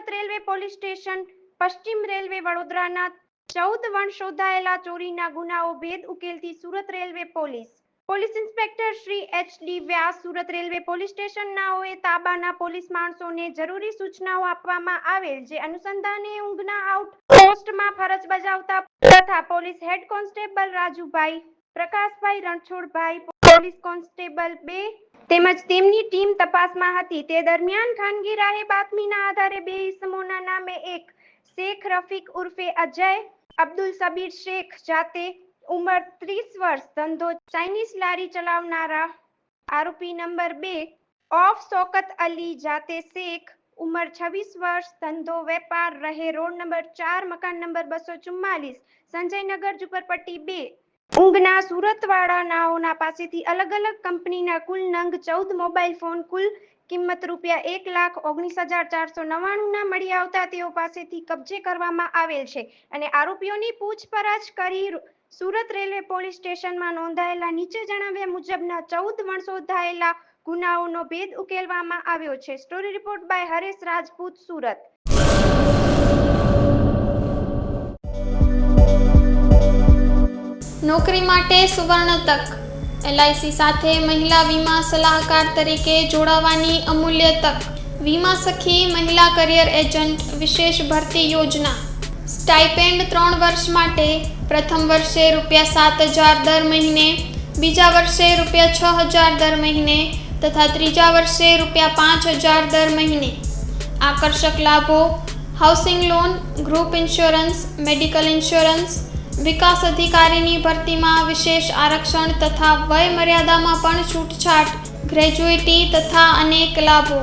Surat railway police station પશ્ચિમ railway વડોદરાના 14 વણ શોધાયેલા ચોરીના ગુનાઓ ભેદ ઉકેલતી Surat railway police inspector Shri HD. Vyas Surat railway પોલીસ સ્ટેશનનાઓએ તાબાના પોલીસ માણસોને જરૂરી સૂચનાઓ આપવામાં આવેલ, જે અનુસંધાને ઊંઘના આઉટપોસ્ટમાં ફરજ બજાવતા તથા police head constable Rajubhai Prakashbhai Ranchhodbhai, police constable 2 તેમજ તેમની ટીમ તપાસમાં હતી. તે દરમિયાન ખાનગી રાહે બાતમીના આધારે 2 ઇસમોના નામે એક શેખ રફીક ઉર્ફે અજય અબ્દુલ સબીર શેખ જાતે ઉંમર 30 વર્ષ, ધંધો ચાઇનીઝ લારી ચલાવનારા, આરોપી નંબર 2 ઓફ શોકત અલી જાતે શેખ ઉંમર 26 વર્ષ, ધંધો વેપાર, રહે રોડ નંબર 4 મકાન નંબર 244 સંજયનગર ઝુંપડપટ્ટી 2 ઊંઘના સુરતવાળા નાઓના પાસેથી અલગ અલગ કંપનીના કુલ નંગ 14 મોબાઈલ ફોન કુલ કિંમત ₹1,19,499ના મળી આવતા તેઓ પાસેથી કબજે કરવામાં આવેલ છે અને આરોપીઓની પૂછપરછ કરી સુરત રેલવે પોલીસ સ્ટેશનમાં નોંધાયેલા નીચે જણાવ્યા મુજબના 14 વણ શોધાયેલા ગુનાઓનો ભેદ ઉકેલવામાં આવ્યો છે. Story report by Haresh Rajput, Surat. નોકરી માટે સુવર્ણ તક. LIC સાથે મહિલા વીમા સલાહકાર તરીકે જોડાવાની અમૂલ્ય તક. વીમા સખી મહિલા કરિયર એજન્ટ વિશેષ ભરતી યોજના. સ્ટાઇપેન્ડ 3 વર્ષ માટે પ્રથમ વર્ષે ₹7,000 દર મહિને, બીજા વર્ષે ₹6,000 દર મહિને તથા ત્રીજા વર્ષે ₹5,000 દર મહિને. આકર્ષક લાભો: housing loan, group insurance, medical insurance, વિકાસ અધિકારીની ભરતીમાં વિશેષ આરક્ષણ તથા વય મર્યાદામાં પણ છૂટછાટ, ગ્રેજ્યુઇટી તથા અનેક લાભો.